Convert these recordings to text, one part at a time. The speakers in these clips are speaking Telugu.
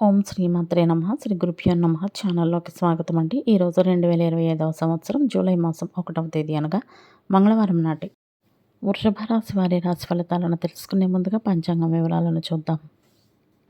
ఓం శ్రీమాత్రే నమః. శ్రీ గురుభ్యో నమః. ఛానల్లోకి స్వాగతం అండి. ఈరోజు 2025వ సంవత్సరం జూలై మాసం 1వ తేదీ అనగా మంగళవారం నాటి వృషభ రాశి వారి రాశి ఫలితాలను తెలుసుకునే ముందుగా పంచాంగం వివరాలను చూద్దాం.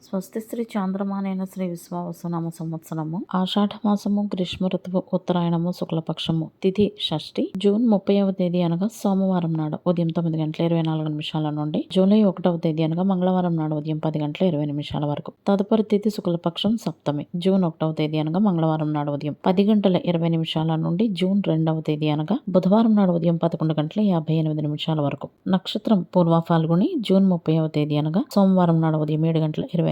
స్వస్తి శ్రీ చాంద్రమానైన శ్రీ విశ్వావసునామ సంవత్సరము ఆషాఢ మాసము గ్రీష్మ ఋతువు ఉత్తరాయణము శుక్లపక్షము తిథి షష్ఠి జూన్ 30వ తేదీ అనగా సోమవారం నాడు ఉదయం 9:24 నుండి జూలై 1వ తేదీ అనగా మంగళవారం నాడు ఉదయం 10:20 వరకు. తదుపరి తిథి శుక్లపక్షం సప్తమి జూన్ 1వ తేదీ అనగా మంగళవారం నాడు ఉదయం 10:20 నుండి జూన్ 2వ తేదీ అనగా బుధవారం నాడు ఉదయం 11:58 వరకు. నక్షత్రం పూర్వ ఫాల్గుని జూన్ 30వ తేదీ అనగా సోమవారం నాడు ఉదయం 7:20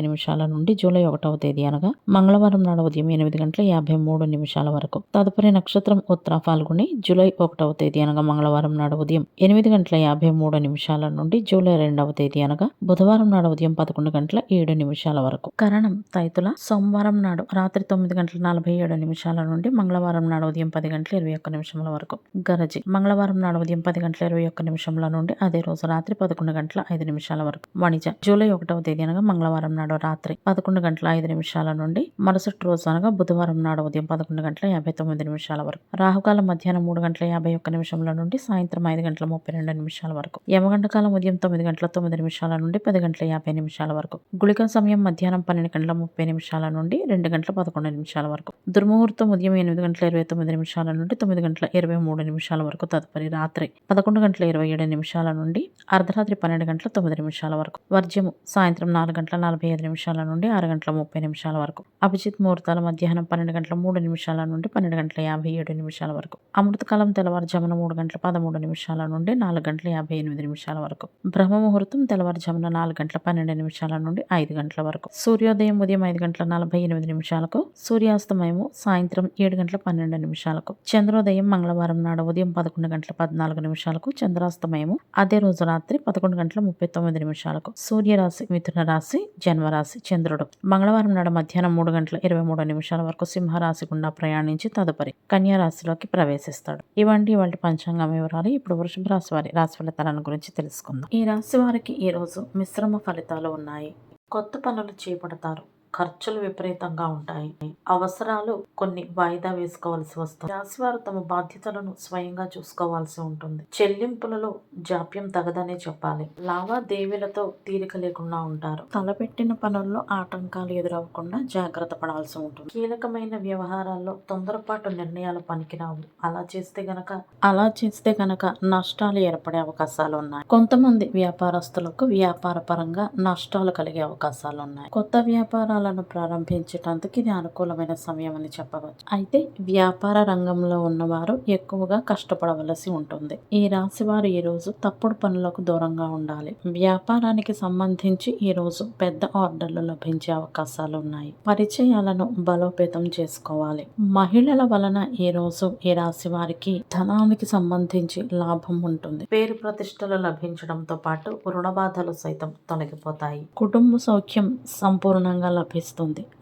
నుండి జూలై 1వ తేదీ అనగా మంగళవారం నాడు ఉదయం 8:53 వరకు. తదుపరి నక్షత్రం ఉత్తర ఫాల్గుని జూలై 1వ తేదీ అనగా మంగళవారం నాడు ఉదయం 8:53 నుండి జూలై 2వ తేదీ అనగా బుధవారం నాడు ఉదయం 11:07 వరకు. కరణం తైతుల సోమవారం నాడు రాత్రి 9:47 నుండి మంగళవారం నాడు ఉదయం 10:21 వరకు. గరజి మంగళవారం నాడు ఉదయం 10:21 నుండి అదే రోజు రాత్రి 11:05 వరకు. వణిజ జూలై 1వ తేదీ అనగా మంగళవారం నాడు రాత్రి 11:05 నుండి మరుసటి రోజు అనగా బుధవారం నాడు ఉదయం 11:59 వరకు. రాహుకాలం మధ్యాహ్నం 3:51 నుండి సాయంత్రం 5:32 వరకు. యమగంట కాలం ఉదయం 9:09 నుండి 10:50 వరకు. గుళిక సమయం మధ్యాహ్నం 12:30 నుండి 2:11 వరకు. దుర్ముహూర్తం ఉదయం 8:29 నుండి 9:23 వరకు. తదుపరి రాత్రి 11:27 నుండి అర్ధరాత్రి 12:09 వరకు. వర్జ్యము సాయంత్రం 4:45 నుండి 6:30 వరకు. అభిజిత్ ముహూర్తాలు మధ్యాహ్నం 12:03 నుండి 12:57 వరకు. అమృతకాలం తెల్లవారుజామున 3:13 నుండి 4:58 వరకు. బ్రహ్మ ముహూర్తం తెల్లవారుజామున 4:12 నుండి 5 గంటల వరకు. సూర్యోదయం ఉదయం 5:48 సూర్యాస్తమయము సాయంత్రం 7:12 చంద్రోదయం మంగళవారం నాడు ఉదయం 11:14 చంద్రాస్తమయము అదే రోజు రాత్రి 11:39 సూర్యరాశి మిథున రాశి జన్మరాశి చంద్రుడు మంగళవారం నాడు మధ్యాహ్నం 3:23 వరకు సింహరాశి గుండా ప్రయాణించి తదుపరి కన్యా రాశిలోకి ప్రవేశిస్తాడు. ఇవంటి వాటి పంచాంగం వివరాలు. ఇప్పుడు వృషభ రాశి వారి రాశి ఫలితాలను గురించి తెలుసుకుందాం. ఈ రాశి వారికి ఈ రోజు మిశ్రమ ఫలితాలు ఉన్నాయి. కొత్త పనులు చేపడతారు. ఖర్చులు విపరీతంగా ఉంటాయి. అవసరాలు కొన్ని వాయిదా వేసుకోవాల్సి వస్తుంది. రాశివారు తమ బాధ్యతలను స్వయంగా చూసుకోవాల్సి ఉంటుంది. చెల్లింపులలో జాప్యం తగదనే చెప్పాలి. లావాదేవీలతో తీరిక లేకుండా ఉంటారు. తలపెట్టిన పనుల్లో ఆటంకాలు ఎదురవ్వకుండా జాగ్రత్త పడాల్సి ఉంటుంది. కీలకమైన వ్యవహారాల్లో తొందరపాటు నిర్ణయాలు పనికిరావు. అలా చేస్తే గనక నష్టాలు ఏర్పడే అవకాశాలు ఉన్నాయి. కొంతమంది వ్యాపారస్తులకు వ్యాపార పరంగా నష్టాలు కలిగే అవకాశాలు ఉన్నాయి. కొత్త వ్యాపారాలను ప్రారంభించటానికి ఇది అనుకూలమైన సమయం అని చెప్పవచ్చు. అయితే వ్యాపార రంగంలో ఉన్నవారు ఎక్కువగా కష్టపడవలసి ఉంటుంది. ఈ రాశి వారు ఈ రోజు తప్పుడు పనులకు దూరంగా ఉండాలి. వ్యాపారానికి సంబంధించి ఈ రోజు పెద్ద ఆర్డర్లు లభించే అవకాశాలు ఉన్నాయి. పరిచయాలను బలోపేతం చేసుకోవాలి. మహిళల వలన ఈ రోజు ఈ రాశి వారికి ధనానికి సంబంధించి లాభం ఉంటుంది. పేరు ప్రతిష్టలు లభించడంతో పాటు రుణ బాధలు సైతం తొలగిపోతాయి. కుటుంబ సౌఖ్యం సంపూర్ణంగా లభిస్తుంది.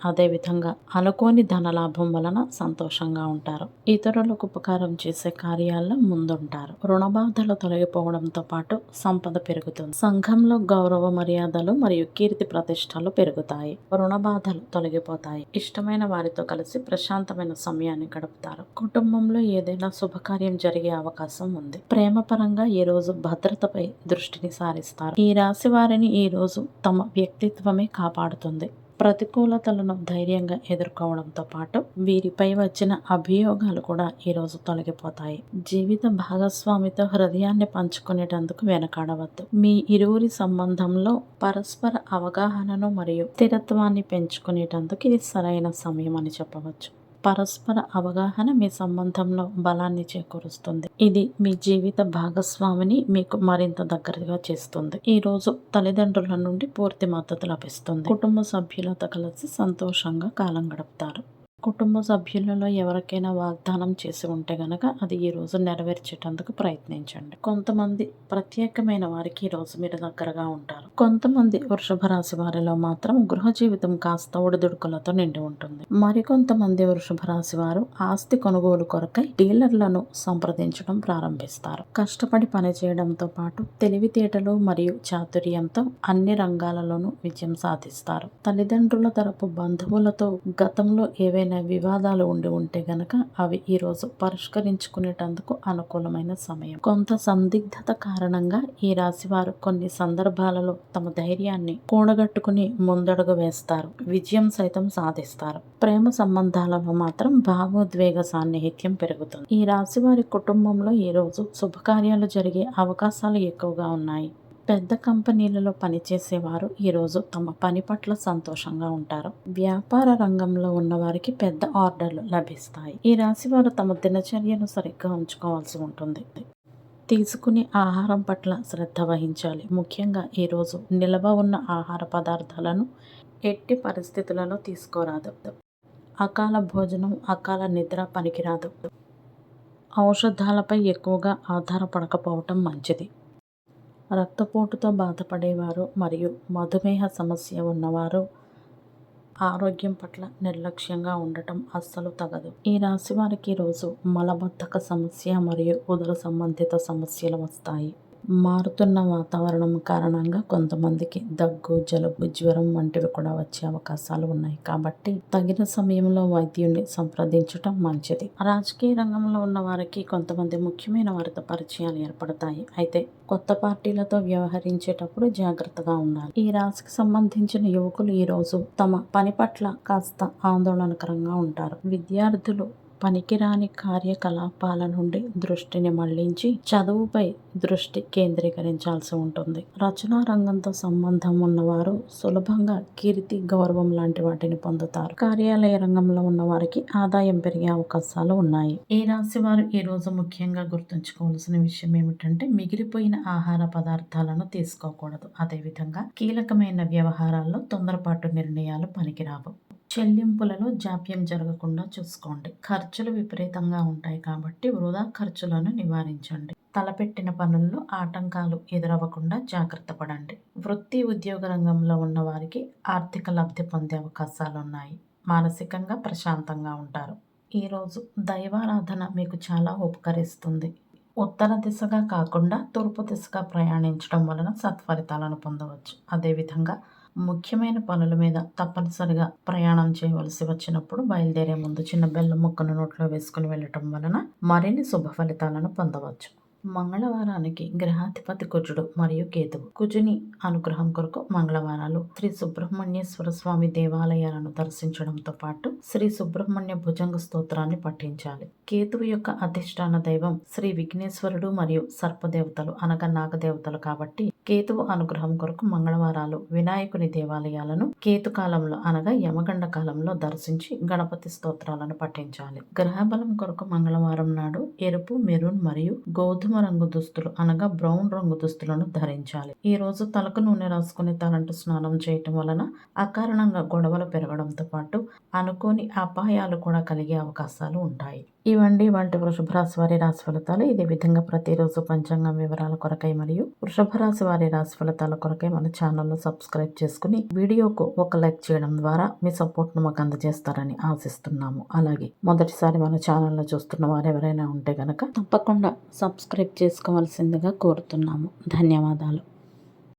అదేవిధంగా అనుకోని ధన లాభం వలన సంతోషంగా ఉంటారు. ఇతరులకు ఉపకారం చేసే కార్యాల్లో ముందుంటారు. రుణ బాధలు తొలగిపోవడంతో పాటు సంపద పెరుగుతుంది. సంఘంలో గౌరవ మర్యాదలు మరియు కీర్తి ప్రతిష్టలు పెరుగుతాయి. రుణ బాధలు తొలగిపోతాయి. ఇష్టమైన వారితో కలిసి ప్రశాంతమైన సమయాన్ని గడుపుతారు. కుటుంబంలో ఏదైనా శుభకార్యం జరిగే అవకాశం ఉంది. ప్రేమ పరంగా ఈ రోజు భద్రతపై దృష్టిని సారిస్తారు. ఈ రాశి వారిని ఈ రోజు తమ వ్యక్తిత్వమే కాపాడుతుంది. ప్రతికూలతలను ధైర్యంగా ఎదుర్కోవడంతో పాటు వీరిపై వచ్చిన అభియోగాలు కూడా ఈరోజు తొలగిపోతాయి. జీవిత భాగస్వామితో హృదయాన్ని పంచుకునేటందుకు వెనకాడవద్దు. మీ ఇరువురి సంబంధంలో పరస్పర అవగాహనను మరియు స్థిరత్వాన్ని పెంచుకునేటందుకు ఇది సరైన సమయం అని చెప్పవచ్చు. పరస్పర అవగాహన మీ సంబంధంలో బలాన్ని చేకూరుస్తుంది. ఇది మీ జీవిత భాగస్వామిని మీకు మరింత దగ్గరగా చేస్తుంది. ఈ రోజు తల్లిదండ్రుల నుండి పూర్తి మద్దతు లభిస్తుంది. కుటుంబ సభ్యులతో కలిసి సంతోషంగా కాలం గడుపుతారు. కుటుంబ సభ్యులలో ఎవరికైనా వాగ్దానం చేసి ఉంటే గనక అది ఈరోజు నెరవేర్చేటందుకు ప్రయత్నించండి. కొంతమంది ప్రత్యేకమైన వారికి ఈరోజు మీరు దగ్గరగా ఉంటారు. కొంతమంది వృషభ రాశి వారిలో మాత్రం గృహ జీవితం కాస్త ఒడిదుడుకులతో నిండి ఉంటుంది. మరికొంతమంది వృషభ రాశి వారు ఆస్తి కొనుగోలు కొరకై డీలర్లను సంప్రదించడం ప్రారంభిస్తారు. కష్టపడి పనిచేయడంతో పాటు తెలివితేటలు మరియు చాతుర్యంతో అన్ని రంగాలలోనూ విజయం సాధిస్తారు. తల్లిదండ్రుల తరపు బంధువులతో గతంలో ఏవైనా వివాదాలు ఉంటే గనక అవి ఈరోజు పరిష్కరించుకునేటందుకు అనుకూలమైన సమయం. కొంత సందిగ్ధత కారణంగా ఈ రాశి వారు కొన్ని సందర్భాలలో తమ ధైర్యాన్ని కూడగట్టుకుని ముందడుగు వేస్తారు. విజయం సైతం సాధిస్తారు. ప్రేమ సంబంధాలలో మాత్రం భావోద్వేగ సాన్నిహిత్యం పెరుగుతుంది. ఈ రాశి వారి కుటుంబంలో ఈరోజు శుభకార్యాలు జరిగే అవకాశాలు ఎక్కువగా ఉన్నాయి. పెద్ద కంపెనీలలో పనిచేసేవారు ఈరోజు తమ పని పట్ల సంతోషంగా ఉంటారు. వ్యాపార రంగంలో ఉన్నవారికి పెద్ద ఆర్డర్లు లభిస్తాయి. ఈ రాశి వారు తమ దినచర్యను సరిగ్గా ఉంచుకోవాల్సి ఉంటుంది. తీసుకునే ఆహారం పట్ల శ్రద్ధ వహించాలి. ముఖ్యంగా ఈరోజు నిల్వ ఉన్న ఆహార పదార్థాలను ఎట్టి పరిస్థితులలో తీసుకోరాదు. అకాల భోజనం, అకాల నిద్ర పనికిరాదు. ఔషధాలపై ఎక్కువగా ఆధారపడకపోవటం మంచిది. రక్తపోటుతో బాధపడేవారు మరియు మధుమేహ సమస్య ఉన్నవారు ఆరోగ్యం పట్ల నిర్లక్ష్యంగా ఉండటం అస్సలు తగదు. ఈ రాశి వారికి ఈరోజు మలబద్ధక సమస్య మరియు ఉదర సంబంధిత సమస్యలు వస్తాయి. మారుతున్న వాతావరణం కారణంగా కొంతమందికి దగ్గు, జలుబు, జ్వరం వంటివి కూడా వచ్చే అవకాశాలు ఉన్నాయి. కాబట్టి తగిన సమయంలో వైద్యుని సంప్రదించటం మంచిది. రాజకీయ రంగంలో ఉన్న వారికి కొంతమంది ముఖ్యమైన వారితో పరిచయాలు ఏర్పడతాయి. అయితే కొత్త పార్టీలతో వ్యవహరించేటప్పుడు జాగ్రత్తగా ఉండాలి. ఈ రాశికి సంబంధించిన యువకులు ఈరోజు తమ పని పట్ల కాస్త ఆందోళనకరంగా ఉంటారు. విద్యార్థులు పనికిరాని కార్యకలాపాల నుండి దృష్టిని మళ్లించి చదువుపై దృష్టి కేంద్రీకరించాల్సి ఉంటుంది. రచనా రంగంతో సంబంధం ఉన్నవారు సులభంగా కీర్తి, గౌరవం లాంటి వాటిని పొందుతారు. కార్యాలయ రంగంలో ఉన్న వారికి ఆదాయం పెరిగే అవకాశాలు ఉన్నాయి. ఈ రాశి వారు ఈరోజు ముఖ్యంగా గుర్తుంచుకోవాల్సిన విషయం ఏమిటంటే మిగిలిపోయిన ఆహార పదార్థాలను తీసుకోకూడదు. అదేవిధంగా కీలకమైన వ్యవహారాల్లో తొందరపాటు నిర్ణయాలు పనికిరావు. చెల్లింపులలో జాప్యం జరగకుండా చూసుకోండి. ఖర్చులు విపరీతంగా ఉంటాయి కాబట్టి వృధా ఖర్చులను నివారించండి. తలపెట్టిన పనుల్లో ఆటంకాలు ఎదురవ్వకుండా జాగ్రత్త పడండి. వృత్తి, ఉద్యోగ రంగంలో ఉన్న వారికి ఆర్థిక లబ్ధి పొందే అవకాశాలు ఉన్నాయి. మానసికంగా ప్రశాంతంగా ఉంటారు. ఈరోజు దైవారాధన మీకు చాలా ఉపకరిస్తుంది. ఉత్తర దిశగా కాకుండా తూర్పు దిశగా ప్రయాణించడం వలన సత్ఫలితాలను పొందవచ్చు. అదేవిధంగా ముఖ్యమైన పనుల మీద తప్పనిసరిగా ప్రయాణం చేయవలసి వచ్చినప్పుడు బయలుదేరే ముందు చిన్న బెల్లం ముక్కను నోట్లో వేసుకుని వెళ్ళటం వలన మరిన్ని శుభ ఫలితాలను పొందవచ్చు. మంగళవారానికి గ్రహాధిపతి కుజుడు మరియు కేతువు. కుజుని అనుగ్రహం కొరకు మంగళవారాలు శ్రీ సుబ్రహ్మణ్యేశ్వర స్వామి దేవాలయాలను దర్శించడంతో పాటు శ్రీ సుబ్రహ్మణ్య భుజంగ స్తోత్రాన్ని పఠించాలి. కేతువు యొక్క అధిష్టాన దైవం శ్రీ విఘ్నేశ్వరుడు మరియు సర్పదేవతలు అనగా నాగదేవతలు కాబట్టి కేతువు అనుగ్రహం కొరకు మంగళవారాలు వినాయకుని దేవాలయాలను కేతుకాలంలో అనగా యమగండ కాలంలో దర్శించి గణపతి స్తోత్రాలను పఠించాలి. గ్రహబలం కొరకు మంగళవారం నాడు ఎరుపు, మెరూన్ మరియు గోధుమ రంగు దుస్తులు అనగా బ్రౌన్ రంగు దుస్తులను ధరించాలి. ఈ రోజు తలకు నూనె రాసుకుని తలంటు స్నానం చేయటం వలన అకారణంగా గొడవలు పెరగడంతో పాటు అనుకోని అపాయాలు కూడా కలిగే అవకాశాలు ఉంటాయి. ఇవండి వాటి వృషభ రాశి వారి రాశి ఫలితాలు. ఇదే విధంగా ప్రతిరోజు పంచాంగం వివరాల కొరకై మరియు వృషభ రాశి వారి రాశి ఫలితాల కొరకై మన ఛానల్ను సబ్స్క్రైబ్ చేసుకుని వీడియోకు ఒక లైక్ చేయడం ద్వారా మీ సపోర్ట్ను మాకు అందజేస్తారని ఆశిస్తున్నాము. అలాగే మొదటిసారి మన ఛానల్ను చూస్తున్న వారు ఎవరైనా ఉంటే గనక తప్పకుండా సబ్స్క్రైబ్ చేసుకోవాల్సిందిగా కోరుతున్నాము. ధన్యవాదాలు.